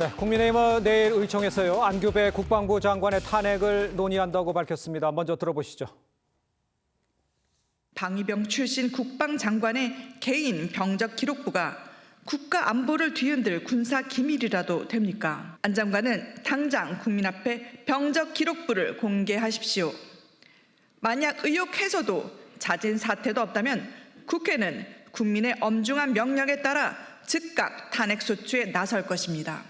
네, 국민의힘은 내일 의총에서요. 안규배 국방부 장관의 탄핵을 논의한다고 밝혔습니다. 먼저 들어보시죠. 방위병 출신 국방장관의 개인 병적 기록부가 국가 안보를 뒤흔들 군사 기밀이라도 됩니까? 안 장관은 당장 국민 앞에 병적 기록부를 공개하십시오. 만약 의혹 해소도 잦은 사태도 없다면 국회는 국민의 엄중한 명령에 따라 즉각 탄핵 소추에 나설 것입니다.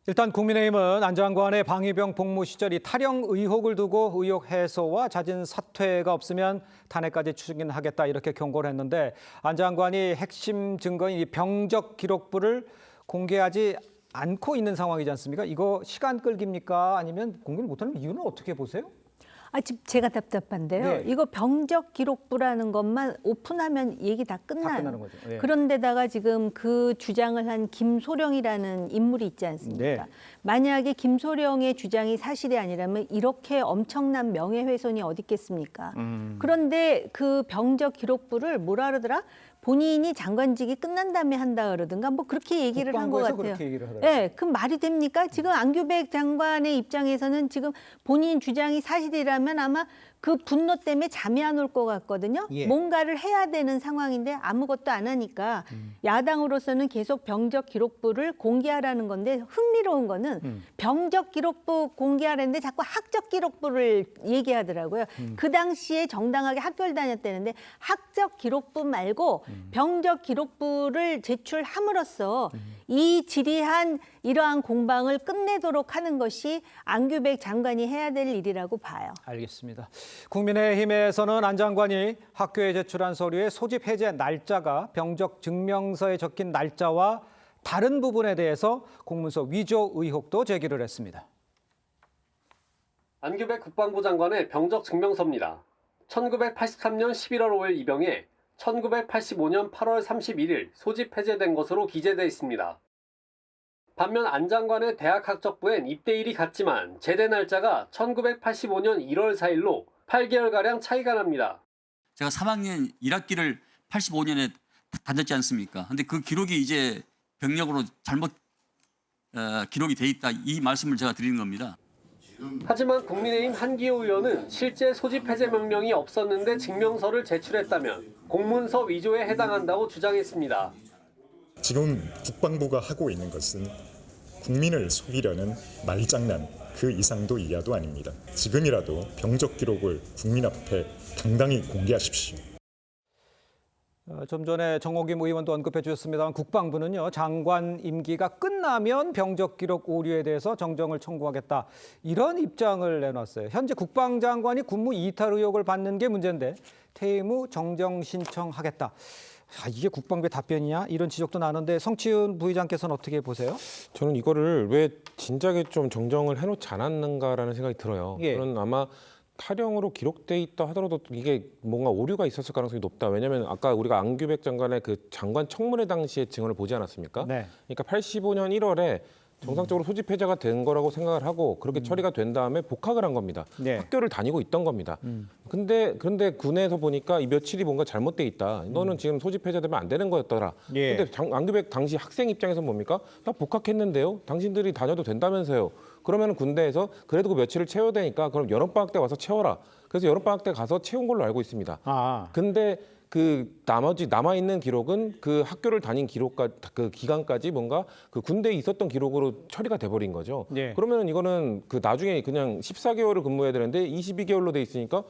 일단 국민의힘은 안 장관의 방위병 복무 시절이 탈영 의혹을 두고 의혹 해소와 잦은 사퇴가 없으면 탄핵까지 추진하겠다 이렇게 경고를 했는데 안 장관이 핵심 증거인 이 병적 기록부를 공개하지 않고 있는 상황이지 않습니까? 이거 시간 끌기입니까? 아니면 공개를 못하는 이유는 어떻게 보세요? 지금 제가 답답한데요. 네. 이거 병적 기록부라는 것만 오픈하면 얘기 다 끝나요. 다 끝나는 거죠. 네. 그런데다가 지금 그 주장을 한 김소령이라는 인물이 있지 않습니까? 네. 만약에 김소령의 주장이 사실이 아니라면 이렇게 엄청난 명예훼손이 어디 있겠습니까? 그런데 그 병적 기록부를 뭐라 그러더라? 본인이 장관직이 끝난 다음에 한다 그러든가 뭐 그렇게 얘기를 한 것 국방부에서 같아요. 그렇게 얘기를 하더라고요. 네, 그럼 말이 됩니까? 지금 안규백 장관의 입장에서는 지금 본인 주장이 사실이라면 아마 그 분노 때문에 잠이 안 올 것 같거든요. 예. 뭔가를 해야 되는 상황인데 아무것도 안 하니까 야당으로서는 계속 병적 기록부를 공개하라는 건데 흥미로운 거는 병적 기록부 공개하라는데 자꾸 학적 기록부를 얘기하더라고요. 그 당시에 정당하게 학교를 다녔다는데 학적 기록부 말고 병적 기록부를 제출함으로써 이 지리한 이러한 공방을 끝내도록 하는 것이 안규백 장관이 해야 될 일이라고 봐요. 알겠습니다. 국민의힘에서는 안 장관이 학교에 제출한 서류의 소집 해제 날짜가 병적 증명서에 적힌 날짜와 다른 부분에 대해서 공문서 위조 의혹도 제기를 했습니다. 안규백 국방부 장관의 병적 증명서입니다. 1983년 11월 5일 입영해 1985년 8월 31일 소집 해제된 것으로 기재돼 있습니다. 반면 안 장관의 대학 학적부엔 입대일이 같지만 제대 날짜가 1985년 1월 4일로 8개월가량 차이가 납니다. 제가 3학년 1학기를 85년에 다녔지 않습니까? 근데 그 기록이 이제 병력으로 잘못 기록이 돼 있다. 이 말씀을 제가 드리는 겁니다. 하지만 국민의힘 한기호 의원은 실제 소집 해제 명령이 없었는데 증명서를 제출했다면 공문서 위조에 해당한다고 주장했습니다. 지금 국방부가 하고 있는 것은 국민을 속이려는 말장난 그 이상도 이하도 아닙니다. 지금이라도 병적 기록을 국민 앞에 당당히 공개하십시오. 좀 전에 정호김 의원도 언급해 주셨습니다만 국방부는요. 장관 임기가 끝나면 병적 기록 오류에 대해서 정정을 청구하겠다. 이런 입장을 내놨어요. 현재 국방장관이 군무 이탈 의혹을 받는 게 문제인데 퇴임 후 정정 신청하겠다. 이게 국방부의 답변이냐? 이런 지적도 나는데 성치훈 부의장께서는 어떻게 보세요? 저는 이거를 왜 진작에 좀 정정을 해놓지 않았는가라는 생각이 들어요. 예. 저는 아마 탈영으로 기록돼 있다 하더라도 이게 뭔가 오류가 있었을 가능성이 높다. 왜냐하면 아까 우리가 안규백 장관의 그 장관 청문회 당시의 증언을 보지 않았습니까? 네. 그러니까 85년 1월에 정상적으로 소집 해제가 된 거라고 생각을 하고 그렇게 처리가 된 다음에 복학을 한 겁니다. 네. 학교를 다니고 있던 겁니다. 그런데 군에서 보니까 이 며칠이 뭔가 잘못돼 있다. 너는 지금 소집 해제되면 안 되는 거였더라. 예. 근데 안규백 당시 학생 입장에서 뭡니까? 나 복학했는데요. 당신들이 다녀도 된다면서요. 그러면 군대에서 그래도 그 며칠을 채워야 되니까 그럼 여름방학 때 와서 채워라. 그래서 여름방학 때 가서 채운 걸로 알고 있습니다. 근데 그 나머지 남아있는 기록은 그 학교를 다닌 기록까지 그 기간까지 뭔가 그 군대에 있었던 기록으로 처리가 돼버린 거죠. 네. 그러면 이거는 그 나중에 그냥 14개월을 근무해야 되는데 22개월로 돼 있으니까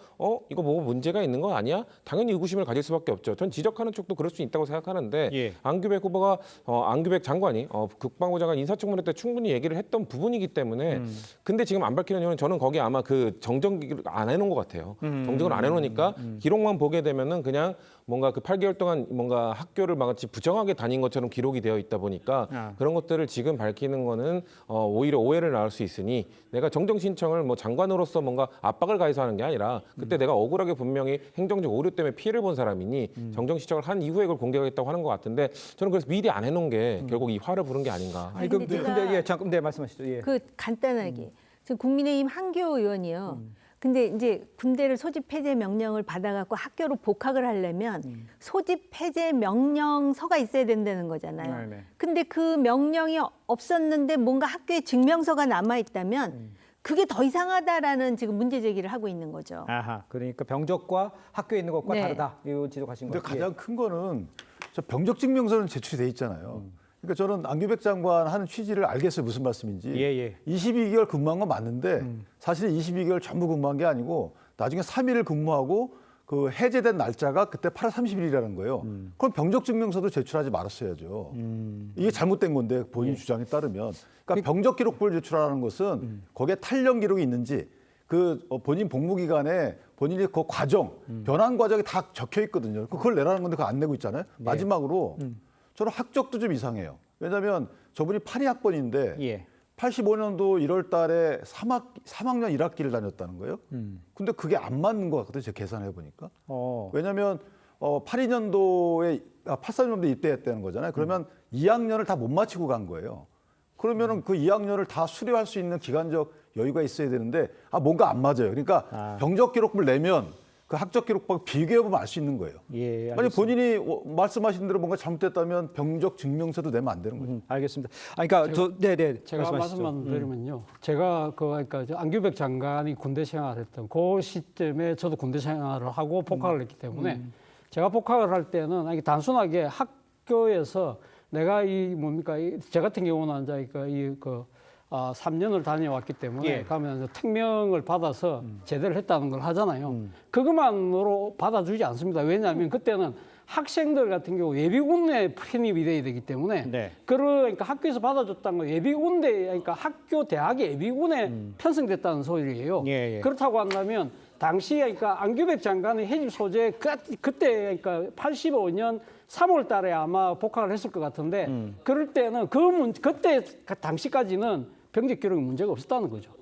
이거 뭐 문제가 있는 거 아니야? 당연히 의구심을 가질 수밖에 없죠. 전 지적하는 쪽도 그럴 수 있다고 생각하는데 예. 안규백 후보가 안규백 장관이 국방부 장관 인사청문회 때 충분히 얘기를 했던 부분이기 때문에 근데 지금 안 밝히는 이유는 저는 거기 아마 그 정정을 안 해놓은 것 같아요. 정정을 안 해놓으니까 기록만 보게 되면은 그냥 뭔가 그 8개월 동안 뭔가 학교를 마치 부정하게 다닌 것처럼 기록이 되어 있다 보니까 그런 것들을 지금 밝히는 거는 오히려 오해를 낳을 수 있으니 내가 정정 신청을 뭐 장관으로서 뭔가 압박을 가해서 하는 게 아니라 그때 내가 억울하게 분명히 행정적 오류 때문에 피해를 본 사람이니 정정 신청을 한 이후에 그걸 공개하겠다고 하는 것 같은데 저는 그래서 미리 안 해놓은 게 결국 이 화를 부른 게 아닌가. 아니, 근데 근데 예, 잠깐 네 말씀하시죠. 예. 그 간단하게 지금 국민의힘 한기호 의원이요. 근데 이제 군대를 소집 폐지 명령을 받아갖고 학교로 복학을 하려면 소집 폐지 명령서가 있어야 된다는 거잖아요. 네네. 근데 그 명령이 없었는데 뭔가 학교에 증명서가 남아 있다면 그게 더 이상하다라는 지금 문제 제기를 하고 있는 거죠. 아하, 그러니까 병적과 학교에 있는 것과 네. 다르다. 이 지적하신 근데 거예요. 가장 큰 거는 저 병적 증명서는 제출이 돼 있잖아요. 그러니까 저는 안규백 장관 하는 취지를 알겠어요. 무슨 말씀인지. 예. 22개월 근무한 건 맞는데 사실 22개월 전부 근무한 게 아니고 나중에 3일을 근무하고 그 해제된 날짜가 그때 8월 30일이라는 거예요. 그럼 병적 증명서도 제출하지 말았어야죠. 이게 잘못된 건데 본인 주장에 따르면. 그러니까 병적 기록부를 제출하는 것은 거기에 탈령 기록이 있는지 그 본인 복무 기간에 본인이 그 과정, 변환 과정이 다 적혀 있거든요. 그걸 내라는 건데 그거 안 내고 있잖아요. 마지막으로 저는 학적도 좀 이상해요. 왜냐하면 저분이 82학번인데 예. 85년도 1월 달에 3학년 1학기를 다녔다는 거예요. 근데 그게 안 맞는 것 같거든요. 제가 계산해 보니까. 왜냐하면 83년도에 입대했다는 거잖아요. 그러면 2학년을 다 못 마치고 간 거예요. 그러면은 그 2학년을 다 수료할 수 있는 기간적 여유가 있어야 되는데 뭔가 안 맞아요. 그러니까 병적 기록부를 내면 그 학적 기록부하고 비교해 보면 알 수 있는 거예요. 예, 만약 본인이 말씀하신 대로 뭔가 잘못됐다면 병적 증명서도 내면 안 되는 거죠. 알겠습니다. 그러니까 네네. 제가 말씀만 드리면요. 제가 그러니까 안규백 장관이 군대 생활했던 그 시점에 저도 군대 생활을 하고 복학을 했기 때문에 제가 복학을 할 때는 아니, 단순하게 학교에서 내가 저 같은 경우는 이제 3년을 다녀왔기 때문에 예. 가면 특명을 받아서 제대를 했다는 걸 하잖아요. 그것만으로 받아주지 않습니다. 왜냐하면 그때는 학생들 같은 경우 예비군에 편입이 돼야 되기 때문에 네. 그러니까 학교에서 받아줬다는 건 예비군대 그러니까 학교 대학의 예비군에 편성됐다는 소리예요. 예. 그렇다고 한다면 당시에 그러니까 안규백 장관의 해직 소재 그때 그러니까 85년 3월 달에 아마 복학을 했을 것 같은데 그럴 때는 그때 당시까지는 병적 기록에 문제가 없었다는 거죠.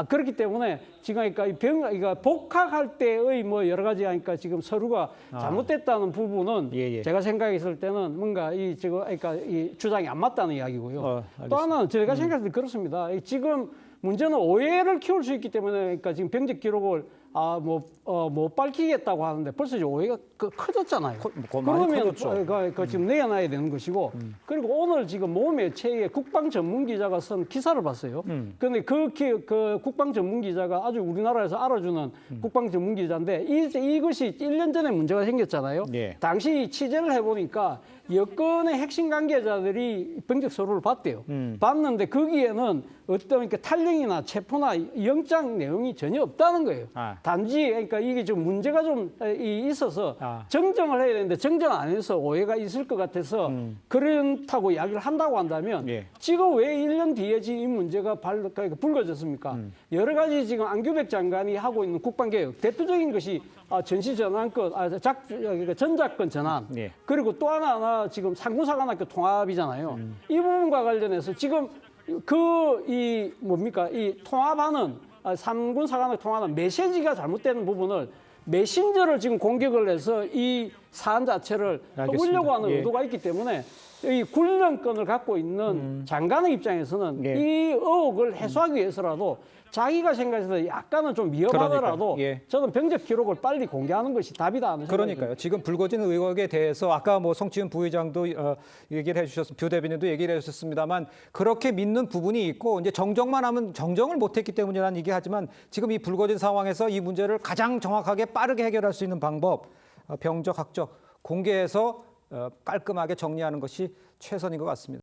그렇기 때문에 지금 그러니까 복학할 때의 뭐 여러 가지 하니까 지금 서류가 잘못됐다는 부분은 예. 제가 생각했을 때는 뭔가 그러니까 이 주장이 안 맞다는 이야기고요. 알겠습니다. 또 하나는 제가 생각할 때 그렇습니다. 지금 문제는 오해를 키울 수 있기 때문에 그러니까 지금 병적 기록을 못 밝히겠다고 하는데 벌써 이제 오해가 커졌잖아요. 많이 그러면 커졌죠. 지금 내어놔야 되는 것이고 그리고 오늘 지금 모매체에 국방 전문 기자가 쓴 기사를 봤어요. 그런데 그 국방 전문 기자가 아주 우리나라에서 알아주는 국방 전문 기자인데 이것이 1년 전에 문제가 생겼잖아요. 예. 당시 취재를 해보니까 여권의 핵심 관계자들이 병적 서류를 봤대요. 봤는데 거기에는 어떤 탈령이나 체포나 영장 내용이 전혀 없다는 거예요. 단지 그러니까 이게 좀 문제가 좀 있어서 정정을 해야 되는데 정정 안 해서 오해가 있을 것 같아서 그렇다고 이야기를 한다고 한다면 예. 지금 왜 1년 뒤에 지금 이 문제가 그러니까 불거졌습니까? 여러 가지 지금 안규백 장관이 하고 있는 국방개혁 대표적인 것이 전시전환권, 그러니까 전작권 전환 예. 그리고 또 하나 지금 상군사관학교 통합이잖아요. 이 부분과 관련해서 지금 이 통합하는 삼군사관학교 통합은 메시지가 잘못되는 부분을 메신저를 지금 공격을 해서 이 사안 자체를 허물려고 하는 의도가 있기 때문에 이 군령권을 갖고 있는 장관의 입장에서는 이 의혹을 해소하기 위해서라도 자기가 생각해서 약간은 좀 위험하더라도 저는 병적 기록을 빨리 공개하는 것이 답이다 하는 그러니까요. 지금 불거진 의혹에 대해서 아까 뭐 성치훈 부의장도 얘기를 해주셨, 뷰 대변인도 얘기를 해주셨습니다만 그렇게 믿는 부분이 있고 이제 정정만 하면 정정을 못했기 때문이라는 얘기하지만 지금 이 불거진 상황에서 이 문제를 가장 정확하게 빠르게 해결할 수 있는 방법 병적 학적 공개해서 깔끔하게 정리하는 것이 최선인 것 같습니다.